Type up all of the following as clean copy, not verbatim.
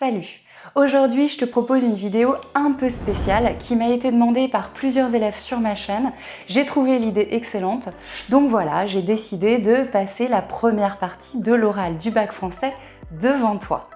Salut! Aujourd'hui, je te propose une vidéo un peu spéciale qui m'a été demandée par plusieurs élèves sur ma chaîne. J'ai trouvé l'idée excellente, donc voilà, j'ai décidé de passer la première partie de l'oral du bac français devant toi.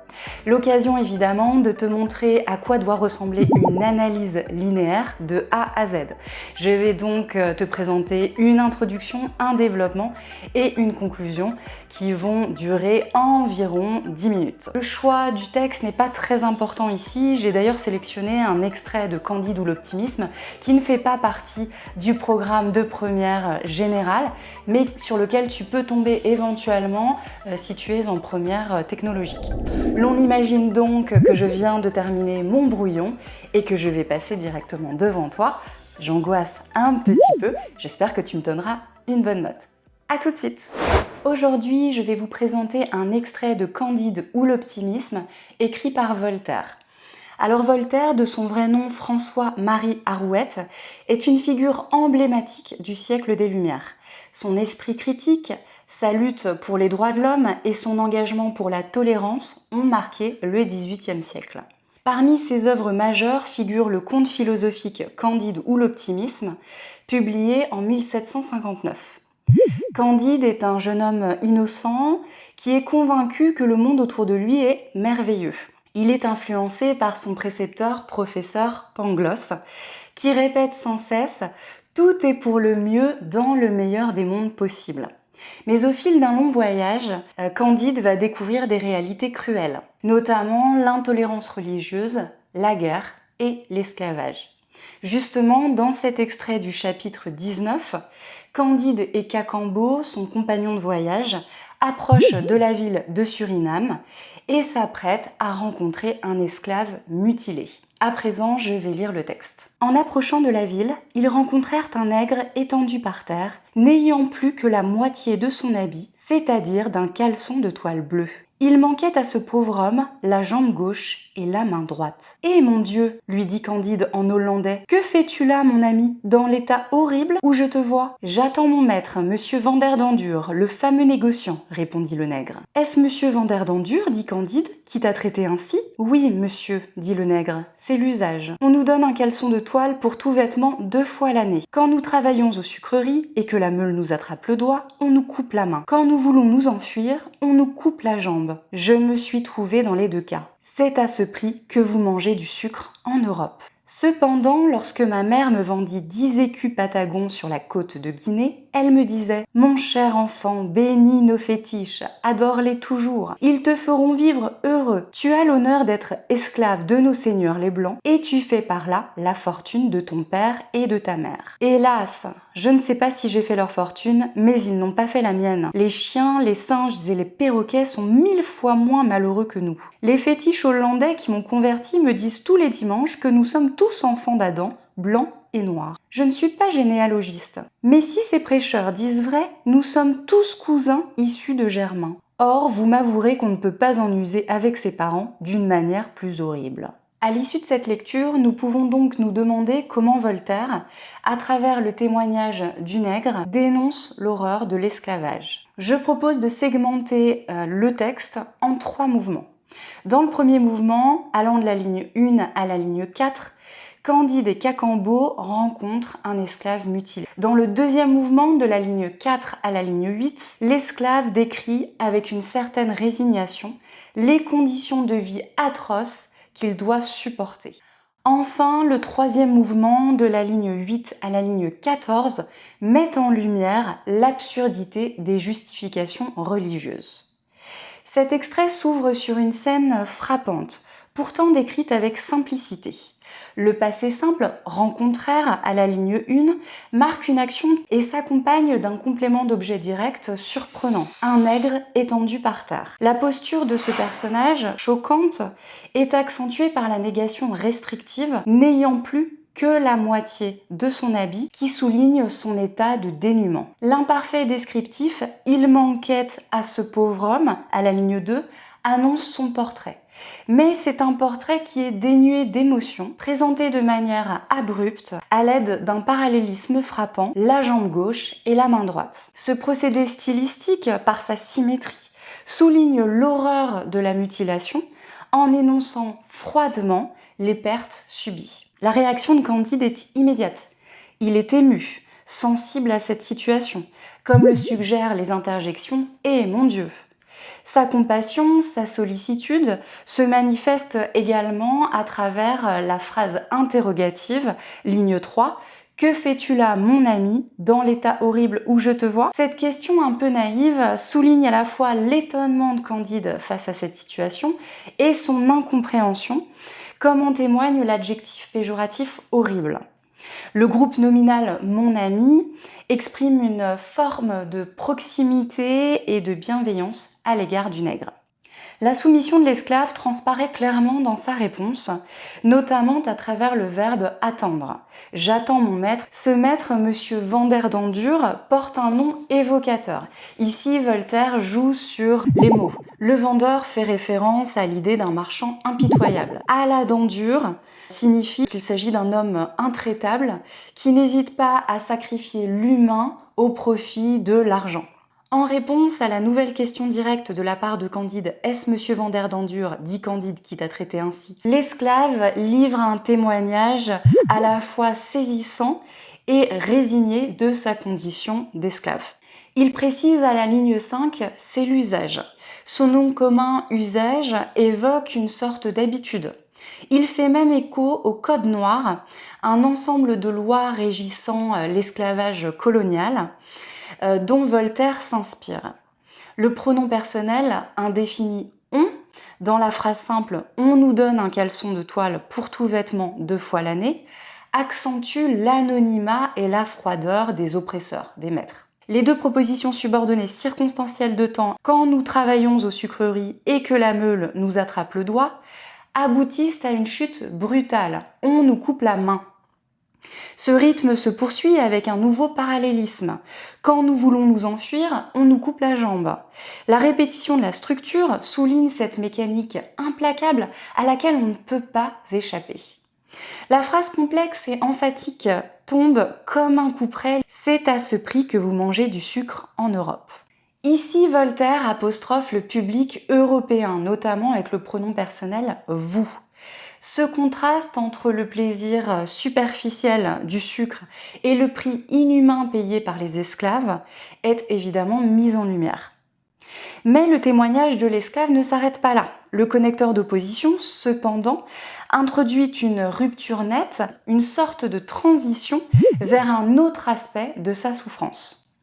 L'occasion évidemment de te montrer à quoi doit ressembler une analyse linéaire de A à Z. Je vais donc te présenter une introduction, un développement et une conclusion qui vont durer environ 10 minutes. Le choix du texte n'est pas très important ici, j'ai d'ailleurs sélectionné un extrait de Candide ou l'optimisme qui ne fait pas partie du programme de première générale, mais sur lequel tu peux tomber éventuellement si tu es en première technologique. On imagine donc que je viens de terminer mon brouillon et que je vais passer directement devant toi. J'angoisse un petit peu, j'espère que tu me donneras une bonne note. A tout de suite! Aujourd'hui, je vais vous présenter un extrait de Candide ou l'optimisme écrit par Voltaire. Alors Voltaire, de son vrai nom François-Marie Arouet, est une figure emblématique du siècle des Lumières. Son esprit critique, sa lutte pour les droits de l'homme et son engagement pour la tolérance ont marqué le XVIIIe siècle. Parmi ses œuvres majeures figure le conte philosophique Candide ou l'optimisme, publié en 1759. Candide est un jeune homme innocent qui est convaincu que le monde autour de lui est merveilleux. Il est influencé par son précepteur, professeur Pangloss, qui répète sans cesse « Tout est pour le mieux dans le meilleur des mondes possibles ». Mais au fil d'un long voyage, Candide va découvrir des réalités cruelles, notamment l'intolérance religieuse, la guerre et l'esclavage. Justement, dans cet extrait du chapitre 19, Candide et Cacambo, son compagnon de voyage, approchent de la ville de Suriname et s'apprêtent à rencontrer un esclave mutilé. À présent, je vais lire le texte. En approchant de la ville, ils rencontrèrent un nègre étendu par terre, n'ayant plus que la moitié de son habit, c'est-à-dire d'un caleçon de toile bleue. Il manquait à ce pauvre homme la jambe gauche et la main droite. « Eh mon Dieu !» lui dit Candide en hollandais. « Que fais-tu là, mon ami, dans l'état horrible où je te vois ?»« J'attends mon maître, monsieur Vanderdendur, le fameux négociant, » répondit le nègre. « Est-ce monsieur Vanderdendur, dit Candide, qui t'a traité ainsi ?»« Oui, monsieur, dit le nègre, c'est l'usage. On nous donne un caleçon de toile pour tout vêtement 2 fois l'année. Quand nous travaillons aux sucreries et que la meule nous attrape le doigt, on nous coupe la main. Quand nous voulons nous enfuir, on nous coupe la jambe. Je me suis trouvé dans les 2 cas. C'est à ce prix que vous mangez du sucre en Europe. Cependant, lorsque ma mère me vendit 10 écus patagons sur la côte de Guinée, elle me disait « Mon cher enfant, bénis nos fétiches, adore-les toujours, ils te feront vivre heureux. Tu as l'honneur d'être esclave de nos seigneurs les Blancs et tu fais par là la fortune de ton père et de ta mère. Hélas, je ne sais pas si j'ai fait leur fortune, mais ils n'ont pas fait la mienne. Les chiens, les singes et les perroquets sont 1000 fois moins malheureux que nous. Les fétiches hollandais qui m'ont converti me disent tous les dimanches que nous sommes tous enfants d'Adam, blancs et noirs. Je ne suis pas généalogiste. Mais si ces prêcheurs disent vrai, nous sommes tous cousins issus de Germains. Or, vous m'avouerez qu'on ne peut pas en user avec ses parents d'une manière plus horrible. » À l'issue de cette lecture, nous pouvons donc nous demander comment Voltaire, à travers le témoignage du nègre, dénonce l'horreur de l'esclavage. Je propose de segmenter le texte en 3 mouvements. Dans le premier mouvement, allant de la ligne 1 à la ligne 4, Candide et Cacambo rencontrent un esclave mutilé. Dans le deuxième mouvement, de la ligne 4 à la ligne 8, l'esclave décrit avec une certaine résignation les conditions de vie atroces qu'il doit supporter. Enfin, le troisième mouvement, de la ligne 8 à la ligne 14, met en lumière l'absurdité des justifications religieuses. Cet extrait s'ouvre sur une scène frappante, pourtant décrite avec simplicité. Le passé simple, rencontraire à la ligne 1, marque une action et s'accompagne d'un complément d'objet direct surprenant, un nègre étendu par terre. La posture de ce personnage, choquante, est accentuée par la négation restrictive, n'ayant plus que la moitié de son habit qui souligne son état de dénuement. L'imparfait descriptif « il manquait à ce pauvre homme » à la ligne 2 annonce son portrait. Mais c'est un portrait qui est dénué d'émotion, présenté de manière abrupte, à l'aide d'un parallélisme frappant, la jambe gauche et la main droite. Ce procédé stylistique, par sa symétrie, souligne l'horreur de la mutilation, en énonçant froidement les pertes subies. La réaction de Candide est immédiate. Il est ému, sensible à cette situation, comme le suggèrent les interjections « Eh mon Dieu !». Sa compassion, sa sollicitude se manifestent également à travers la phrase interrogative, ligne 3, « Que fais-tu là, mon ami, dans l'état horrible où je te vois ?» Cette question un peu naïve souligne à la fois l'étonnement de Candide face à cette situation et son incompréhension, comme en témoigne l'adjectif péjoratif « horrible ». Le groupe nominal « mon ami » exprime une forme de proximité et de bienveillance à l'égard du nègre. La soumission de l'esclave transparaît clairement dans sa réponse, notamment à travers le verbe « attendre ». « J'attends mon maître ». Ce maître, monsieur Vanderdendure, porte un nom évocateur. Ici, Voltaire joue sur les mots. Le vendeur fait référence à l'idée d'un marchand impitoyable. À la dent dure signifie qu'il s'agit d'un homme intraitable qui n'hésite pas à sacrifier l'humain au profit de l'argent. En réponse à la nouvelle question directe de la part de Candide « Est-ce monsieur Vanderdendure, dit Candide qui t'a traité ainsi ?» L'esclave livre un témoignage à la fois saisissant et résigné de sa condition d'esclave. Il précise à la ligne 5 « c'est l'usage ». Son nom commun « usage » évoque une sorte d'habitude. Il fait même écho au Code noir, un ensemble de lois régissant l'esclavage colonial, dont Voltaire s'inspire. Le pronom personnel indéfini « on », dans la phrase simple « on nous donne un caleçon de toile pour tout vêtement 2 fois l'année », accentue l'anonymat et la froideur des oppresseurs, des maîtres. Les deux propositions subordonnées circonstancielles de temps, quand nous travaillons aux sucreries et que la meule nous attrape le doigt, aboutissent à une chute brutale. On nous coupe la main. Ce rythme se poursuit avec un nouveau parallélisme. Quand nous voulons nous enfuir, on nous coupe la jambe. La répétition de la structure souligne cette mécanique implacable à laquelle on ne peut pas échapper. La phrase complexe et emphatique tombe comme un coup près. C'est à ce prix que vous mangez du sucre en Europe. Ici, Voltaire apostrophe le public européen, notamment avec le pronom personnel « vous ». Ce contraste entre le plaisir superficiel du sucre et le prix inhumain payé par les esclaves est évidemment mis en lumière. Mais le témoignage de l'esclave ne s'arrête pas là. Le connecteur d'opposition, cependant, introduit une rupture nette, une sorte de transition vers un autre aspect de sa souffrance.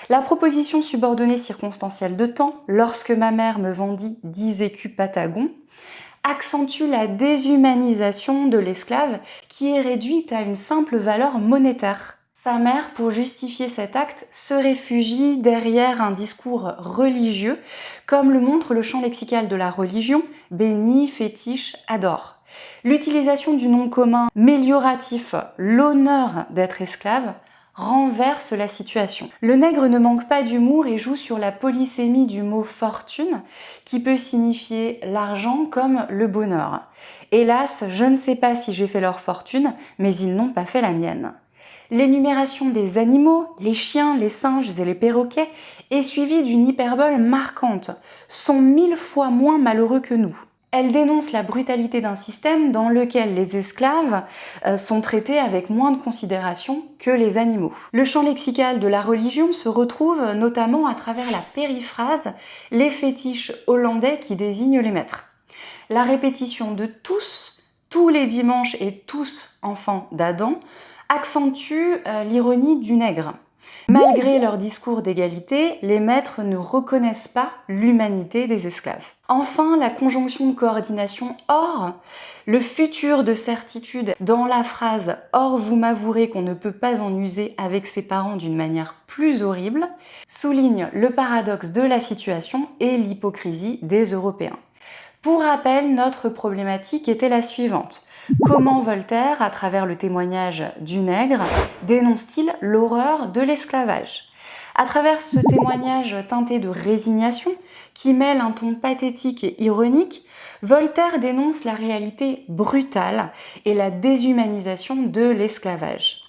La proposition subordonnée circonstancielle de temps, lorsque ma mère me vendit 10 écus patagons, accentue la déshumanisation de l'esclave qui est réduite à une simple valeur monétaire. Sa mère, pour justifier cet acte, se réfugie derrière un discours religieux, comme le montre le champ lexical de la religion, béni, fétiche, adore. L'utilisation du nom commun mélioratif, l'honneur d'être esclave, renverse la situation. Le nègre ne manque pas d'humour et joue sur la polysémie du mot fortune, qui peut signifier l'argent comme le bonheur. Hélas, je ne sais pas si j'ai fait leur fortune, mais ils n'ont pas fait la mienne. L'énumération des animaux, les chiens, les singes et les perroquets, est suivie d'une hyperbole marquante, sont 1000 fois moins malheureux que nous. Elle dénonce la brutalité d'un système dans lequel les esclaves sont traités avec moins de considération que les animaux. Le champ lexical de la religion se retrouve notamment à travers la périphrase « les fétiches hollandais qui désignent les maîtres ». La répétition de « tous »,« tous les dimanches » et « tous enfants d'Adam » accentue l'ironie du nègre. Malgré leur discours d'égalité, les maîtres ne reconnaissent pas l'humanité des esclaves. Enfin, la conjonction de coordination « or », le futur de certitude dans la phrase « or vous m'avouerez qu'on ne peut pas en user avec ses parents d'une manière plus horrible » souligne le paradoxe de la situation et l'hypocrisie des Européens. Pour rappel, notre problématique était la suivante. Comment Voltaire, à travers le témoignage du nègre, dénonce-t-il l'horreur de l'esclavage ? À travers ce témoignage teinté de résignation, qui mêle un ton pathétique et ironique, Voltaire dénonce la réalité brutale et la déshumanisation de l'esclavage.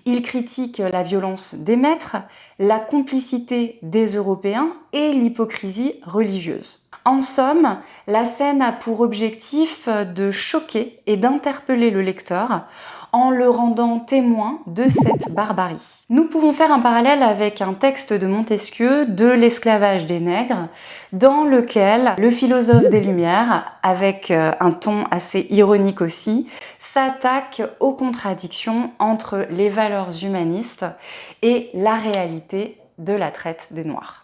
Il critique la violence des maîtres, la complicité des Européens et l'hypocrisie religieuse. En somme, la scène a pour objectif de choquer et d'interpeller le lecteur en le rendant témoin de cette barbarie. Nous pouvons faire un parallèle avec un texte de Montesquieu de l'esclavage des nègres, dans lequel le philosophe des Lumières, avec un ton assez ironique aussi, s'attaque aux contradictions entre les valeurs humanistes et la réalité de la traite des Noirs.